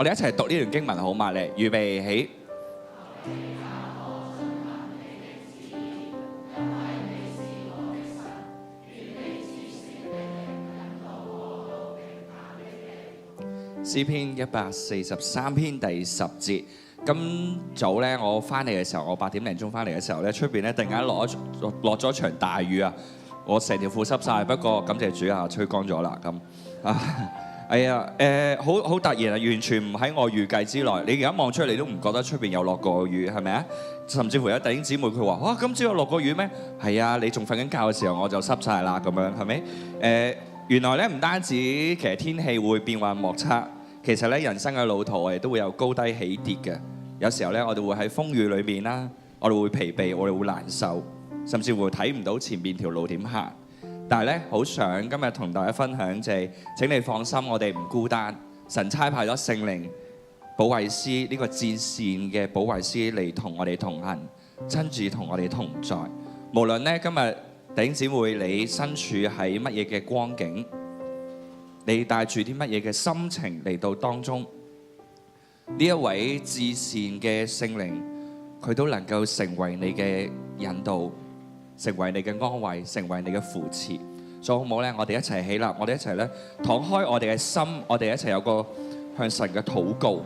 我哋一齊讀呢段經文好嗎？嚟，預備起。詩篇143篇第10節。今早咧，我翻嚟嘅時候，我8點零鐘翻嚟嘅時候咧，出邊咧突然間落咗場大雨啊！我成條褲濕晒，不過感謝主啊，吹乾咗啦咁啊！哎呀，好突然啊，完全唔喺我預計之內。你而家望出嚟都唔覺得出邊有落過雨，係咪啊？甚至乎有弟兄姊妹佢話：哇，今朝有落過雨咩？係啊，你仲瞓緊覺嘅時候我就濕晒啦，咁樣係咪？原來咧唔單止其實天氣會變幻莫測，其實咧人生嘅路途我哋都會有高低起跌嘅。有時候咧我哋會喺風雨裏面啦，我哋會疲憊，我哋會難受，甚至乎睇唔到前面條路點行。但係咧，好想今日同大家分享就係，請你放心，我哋唔孤單。神差派咗聖靈保惠師呢個至善嘅保惠師嚟同我哋同行，親自同我哋同在。無論咧今日弟兄姊妹你身處喺乜嘢嘅光景，你帶住啲乜嘢嘅心情嚟到當中，呢一位至善嘅聖靈，佢都能夠成為你嘅引導，成為你嘅安慰，成為你嘅扶持。所以好唔好咧？我哋一齊起立，我哋一齊咧敞開我哋嘅心，我哋一齊有個向神嘅禱告，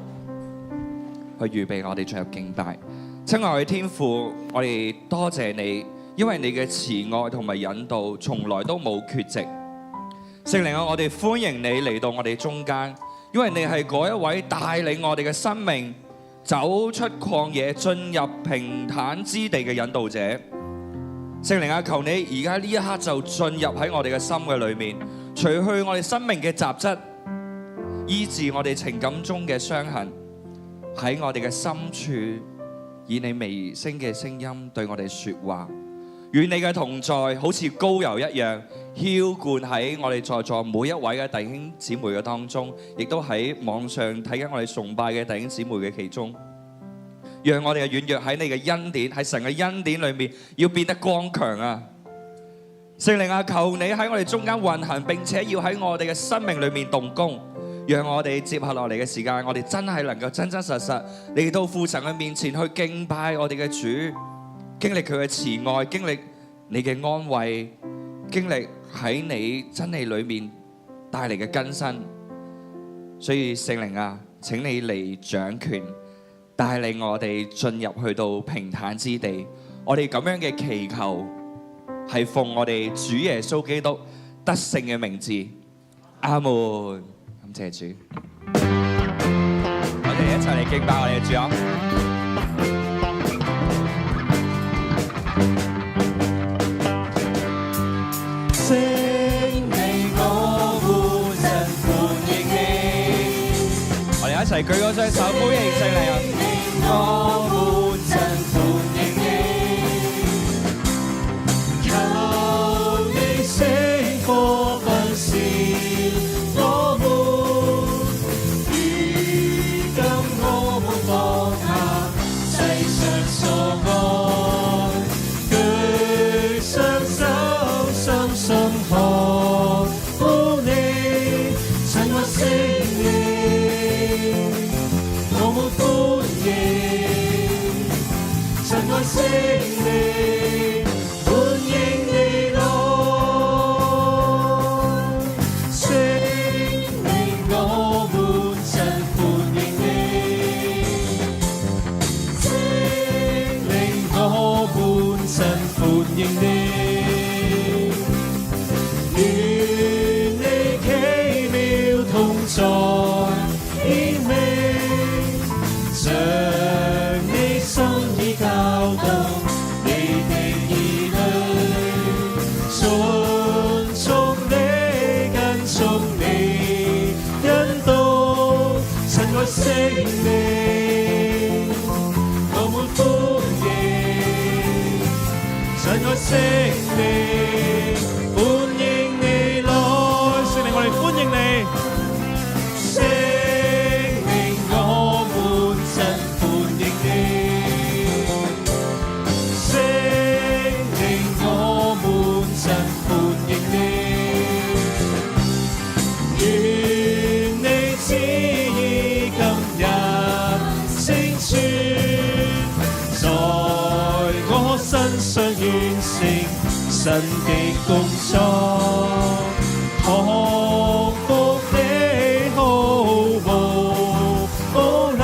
去預備我哋進入敬拜。親愛嘅天父，我哋多謝你，因為你嘅慈愛同埋引導從來都冇缺席。聖靈啊，我哋歡迎你嚟到我哋中間，因為你係嗰一位帶領我哋嘅生命走出曠野進入平坦之地嘅引導者。聖靈啊，求你而家呢一刻就進入喺我哋嘅心嘅裏面，除去我哋生命嘅雜質，醫治我哋情感中嘅傷痕，喺我哋嘅深處以你微聲嘅聲音對我哋說話。願你嘅同在好似膏油一樣澆灌喺我哋在座每一位嘅弟兄姊妹嘅當中，亦都喺網上睇緊我哋崇拜嘅弟兄姊妹嘅其中。讓我哋嘅軟弱喺你嘅恩典，喺神嘅恩典裏面要變得剛強啊！聖靈啊，求你喺我哋中間運行，並且要喺我哋嘅生命裏面動工，讓我哋接下落嚟嘅時間，我哋真係能夠真真實實嚟到父神嘅面前去敬拜我哋嘅主，經歷佢嘅慈愛，經歷你嘅安慰，經歷喺你真理裏面帶嚟嘅更新。所以聖靈啊，請你嚟掌權，帶領我哋進入去到平坦之地。我哋咁樣嘅祈求係奉我哋主耶穌基督得勝嘅名字，阿門。感謝主，我哋一齊嚟敬拜我哋嘅主啊！聖靈我們真歡迎你，我哋一齊舉高雙手歡迎聖靈啊！我們真歡迎你，求你聖火焚燒我們，如今我們放下世上所愛，舉雙手深深看顧你，親愛聖靈，我們歡迎，親愛聖靈，歡迎你來，聖靈我們真歡迎你，聖靈我們真歡迎你，願你奇妙同在顯明，將你心意教導你的兒女，順從你跟從你引導，親愛聖靈我們歡迎，親愛聖靈歡迎你來，聖靈我哋歡迎你，聖靈我們真歡迎你，聖靈我們真歡迎你，願你旨意今神的工作，幸福的好報，保留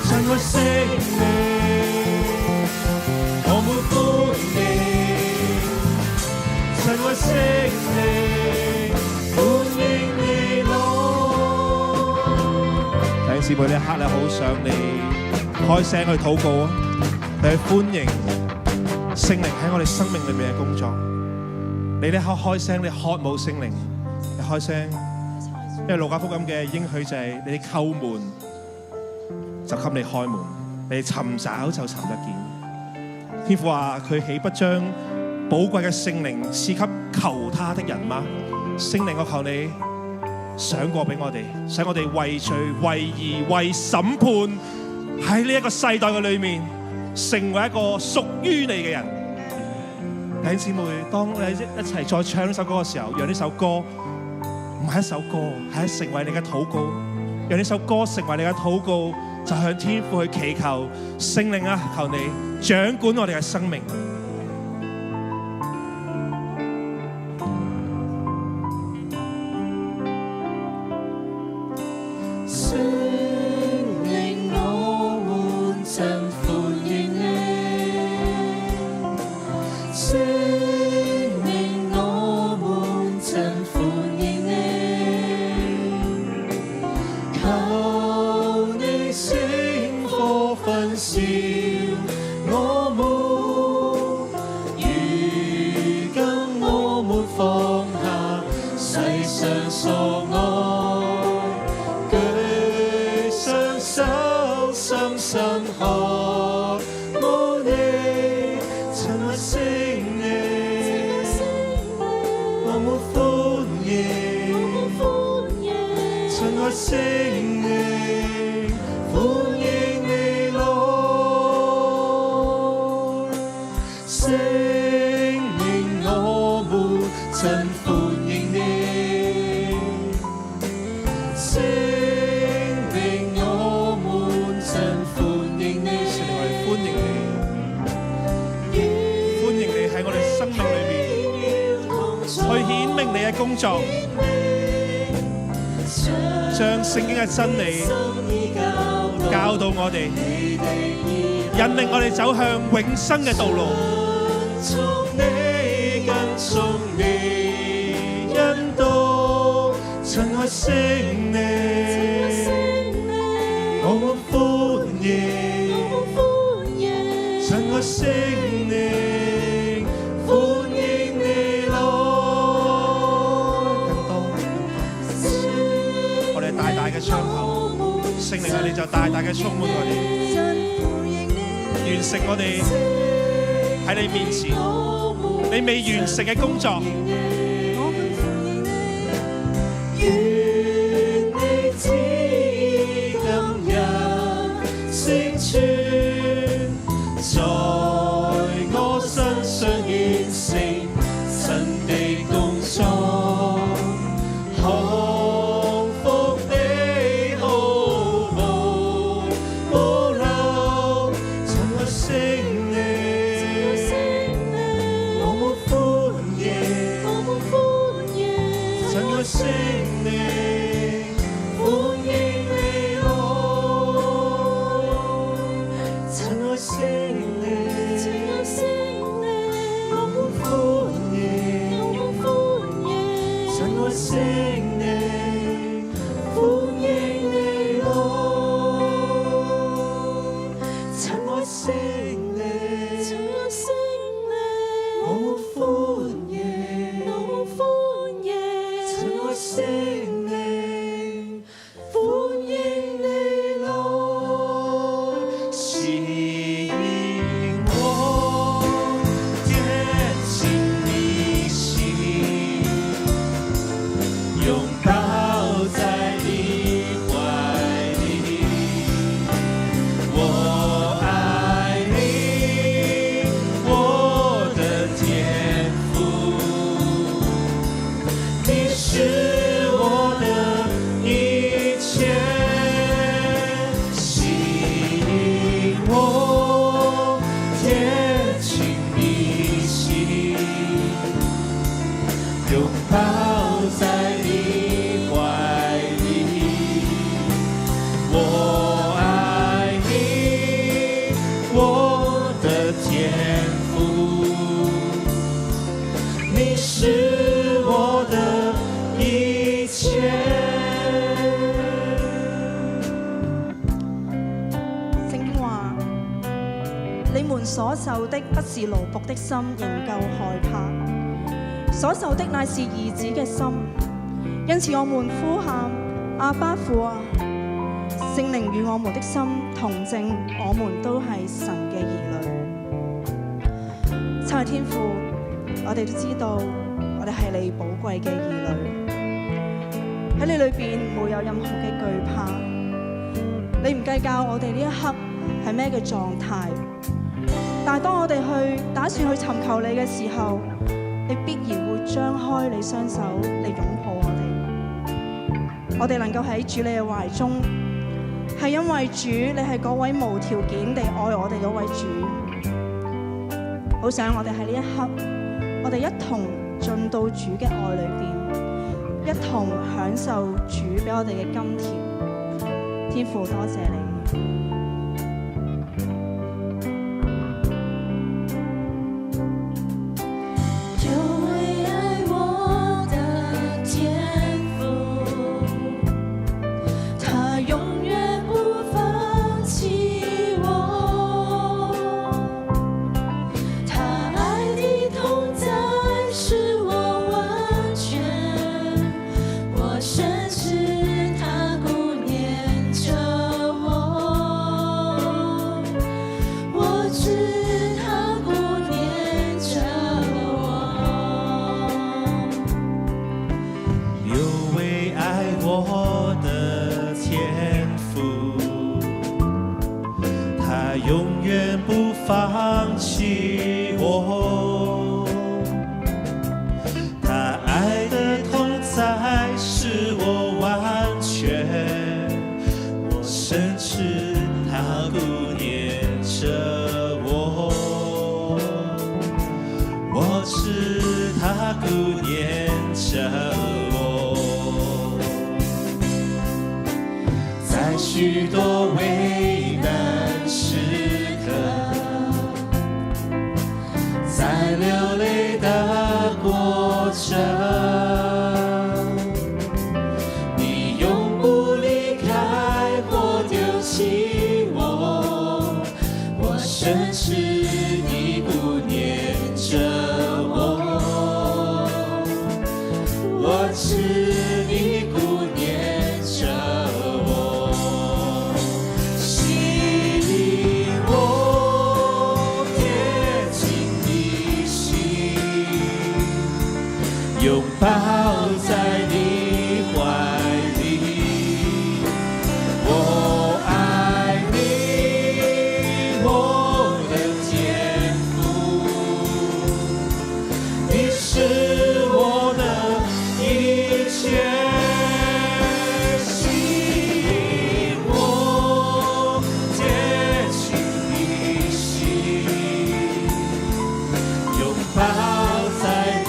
神愛聖靈，我們歡迎神愛聖靈，歡迎你來。弟兄姊妹，呢一刻咧，好想你開聲去禱告啊！你去歡迎聖靈喺我哋生命裏面嘅工作。你呢刻開聲，你渴慕聖靈，你開聲，因為路加福音嘅應許就係你叩門就給你開門，你尋找就尋得見。天父話佢豈不將寶貴嘅聖靈賜給求他的人嗎？聖靈，我求你想過俾我哋，使我哋為罪、為義、為審判喺呢一個世代嘅裏面，成為一個屬於你嘅人。弟兄姊妹，當你一齊再唱呢首歌嘅時候，讓呢首歌唔係一首歌，係成為你嘅禱告。讓呢首歌成為你嘅禱告，就向天父去祈求聖靈啊，求你掌管我哋嘅生命。將聖經嘅真理教導我哋，引領我哋走向永生嘅道路。跟從你引導，親愛聖靈，我們歡迎，親愛聖靈，歡迎你來。大大嘅窗口，聖靈啊，你就大大嘅充滿我哋，完成我哋喺你面前你未完成嘅工作。願你旨意今日成全，在我身上完成神的工作。聖靈。我愛你，我的天父，你是我的一切。聖經話：你們所受的不是奴僕的心，仍舊害怕；所受的乃是兒子嘅心。因此我們呼喊：阿爸父啊！聖靈與我們的心同證，我們都係神嘅兒女。親愛天父，我哋都知道，我哋係你寶貴嘅兒女。喺你裏邊冇有任何嘅懼怕，你唔計較我哋呢一刻係咩嘅狀態。但係當我哋打算去尋求你嘅時候，你必然會張開你雙手嚟擁抱我哋。我哋能夠喺主你嘅懷中，係因為主你係嗰位無條件地愛我哋嗰位主。好想我哋喺呢一刻，我哋一同進到主嘅愛裏邊，一同享受主俾我哋嘅甘甜。天父，多謝你。許多危難時刻，在流淚的過程，你永不離開或丟棄我，我深知你不念着我，我知你不念着我。擁抱在你懷裡，我愛你，我的天父，你是我的一切，吸引我，接近你心，擁抱在你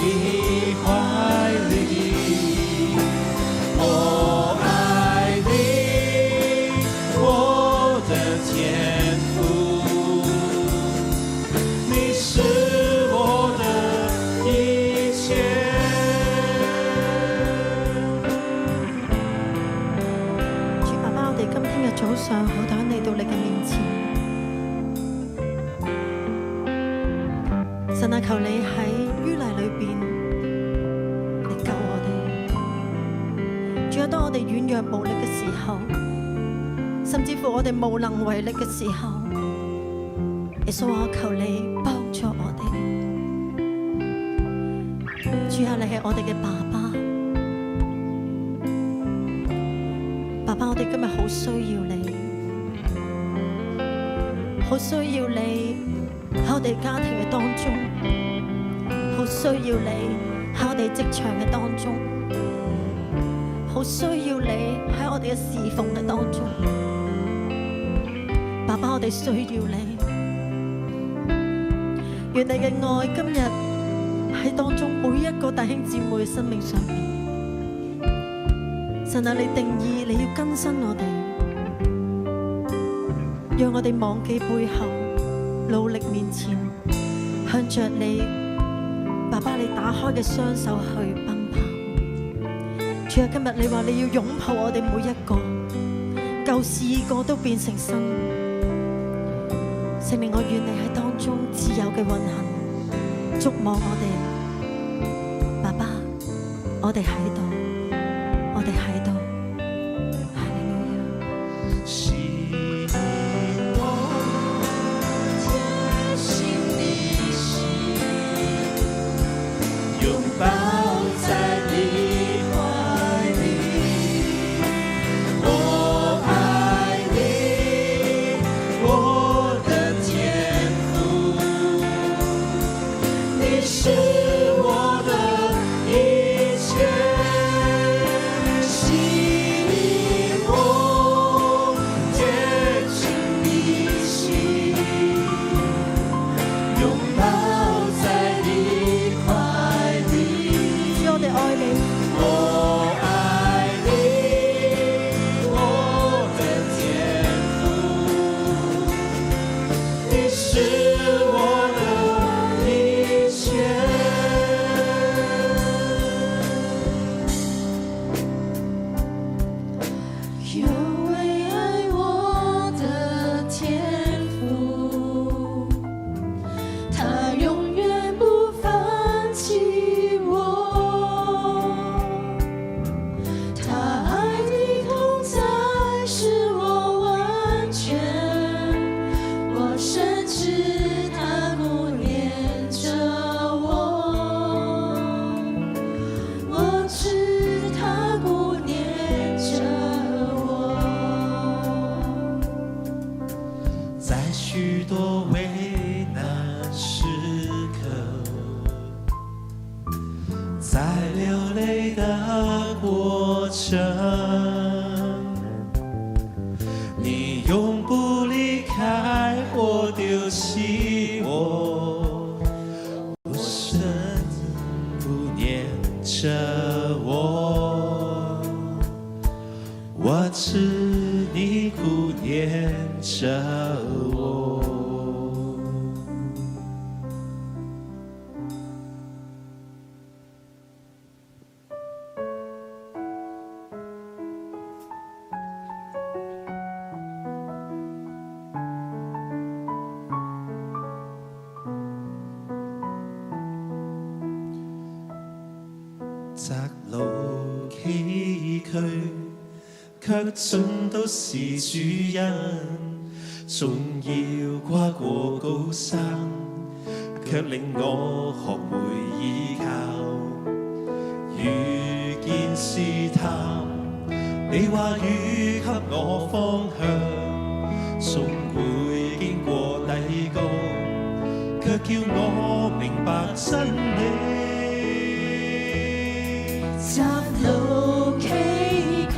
早上好想嚟到你嘅面前，神啊，求你喺淤泥裏邊嚟救我哋。主啊，當我哋軟弱無力嘅時候，甚至乎我哋無能為力嘅時候，耶穌啊，求你幫助我哋。主啊，你係我哋嘅爸爸。爸爸，我哋今日好需要你，好需要你喺我哋家庭嘅當中，好需要你喺我哋職場嘅當中，好需要你喺我哋嘅侍奉嘅當中。爸爸，我哋需要你，願你嘅愛今日喺當中每一個弟兄姊妹嘅生命上面。神啊，你定義你要更新我哋，讓我哋忘記背後，努力面前，向着你，爸爸你打開嘅雙手去奔跑。主啊，今日你話你要擁抱我哋每一個，舊事已過都變成新。聖靈，我願你喺當中自由嘅運行，觸摸我哋。爸爸，我哋喺度，我哋喺度。窄路崎嶇，卻盡都是主恩。縱要跨過高山，卻令我學會依靠。遇見試探，你話語給我方向，縱會經過低谷，卻叫我明白真理。窄路崎嶇，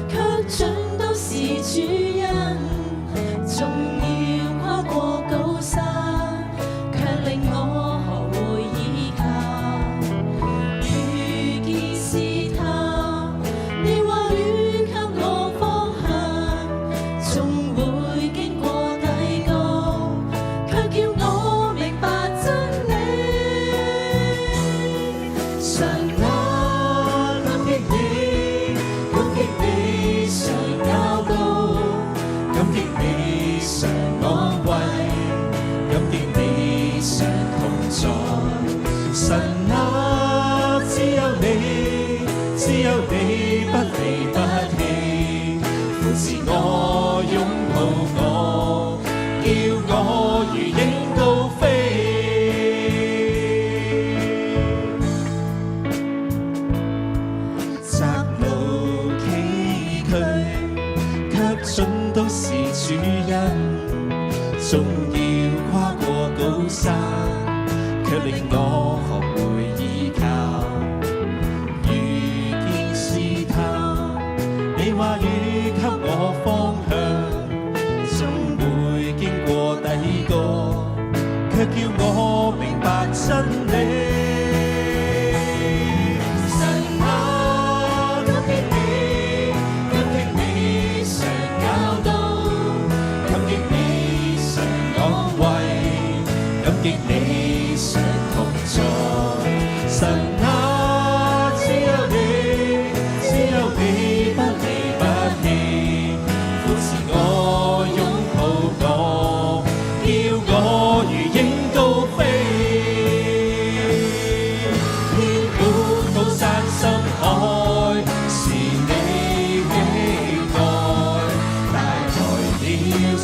卻盡都是主恩。縱要跨過高山，卻令我學會依靠。遇見試探，你話語給我方向，縱會經過低谷，卻叫我明白真理。神啊，神啊，只有你不離不棄，扶持我，擁抱我，叫我如鷹高飛。窄路崎嶇，卻盡都是主恩。縱要跨過高山，卻令我學會依靠。遇見試探，你話語給我方向，總會經過低谷，卻叫我明白真理。神啊，感激你常教導，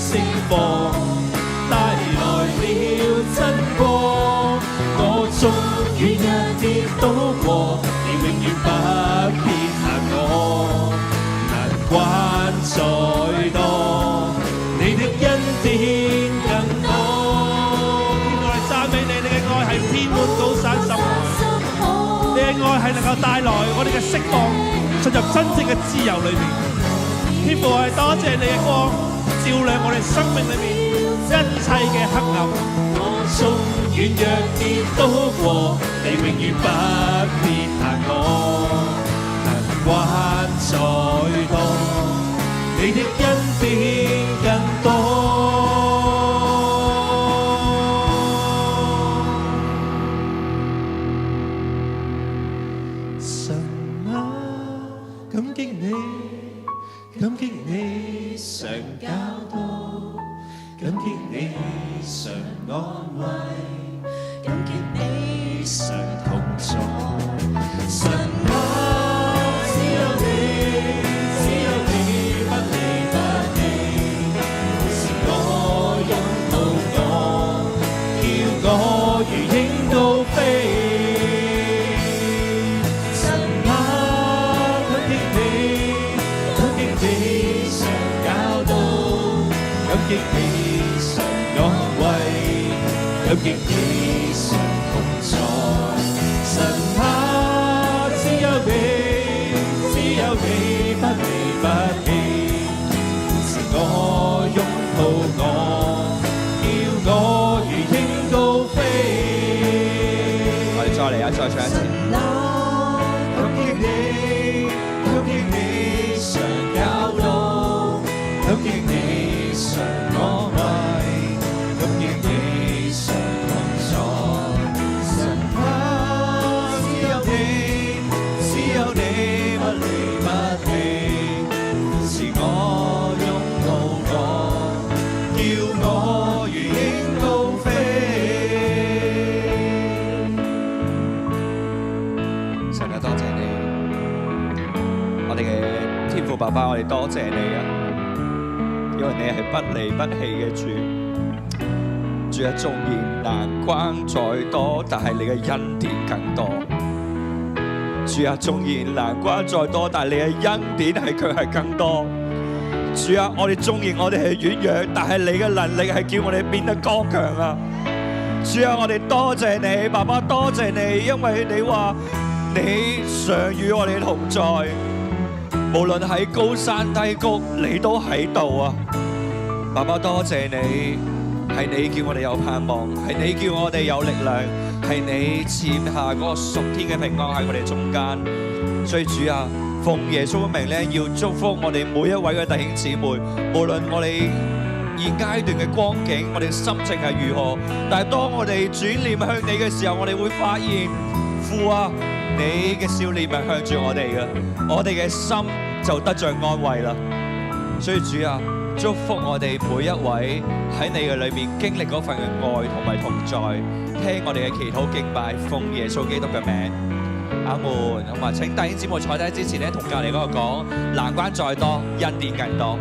釋放，帶來了真光。我縱軟弱跌倒過，你永遠不撇下我。難關再多，你的恩典更多。我哋讚美你，你嘅愛係遍滿高山深海，你嘅愛係能夠帶來我哋嘅釋放，進入真正嘅自由裏面。天父係多謝你嘅光，照亮我哋生命裏面一切嘅黑暗。我縱軟弱跌倒過，你永遠不撇下我。難關再多，你的恩典更多。神啊，感激你，感激你常教導，感激你常安慰，感激你常同在。神啊，只有你，只有你不離不棄，是我擁抱我，叫我如鷹高飛。感激你常安慰，感激你常同在。神啊，只有你，只有你不離不棄，是我擁抱我，叫我如鷹高飛。我哋再嚟啊，再唱一次。感激你，感激你常教導，感激你常安慰，感激你常同在。神啊，只有你，只有你不離不棄，是我擁抱我，叫我如鷹高飛。神啊，多謝你，我哋嘅天父爸爸，我哋多謝你啊！因為你係不離不棄嘅主，主啊，縱然難關再多，但係你嘅恩典更多。主啊，縱然難關再多，但係你嘅恩典卻係更多。主啊，我哋縱然我哋係軟弱，但係你嘅能力係叫我哋變得剛強啊！主啊，我哋多謝你，爸爸多謝你，因為你話你常與我哋同在。無論喺高山低谷，你都喺度啊！爸爸多謝你，係你叫我哋有盼望，係你叫我哋有力量，係你賜下嗰個屬天嘅平安喺我哋中間。所以主啊，奉耶穌嘅名咧，要祝福我哋每一位嘅弟兄姊妹，無論我哋現階段嘅光景，我哋心情係如何，但係當我哋轉念向你嘅時候，我哋會發現，父啊，你嘅笑臉係向住我哋嘅，我哋嘅心就得着安慰啦。所以主啊，祝福我哋每一位喺你嘅裏面經歷嗰份嘅愛同埋同在，聽我哋嘅祈禱敬拜，奉耶穌基督嘅名，阿門。咁啊，請弟兄姊妹坐低之前咧，同隔離嗰個講，難關再多，恩典更多。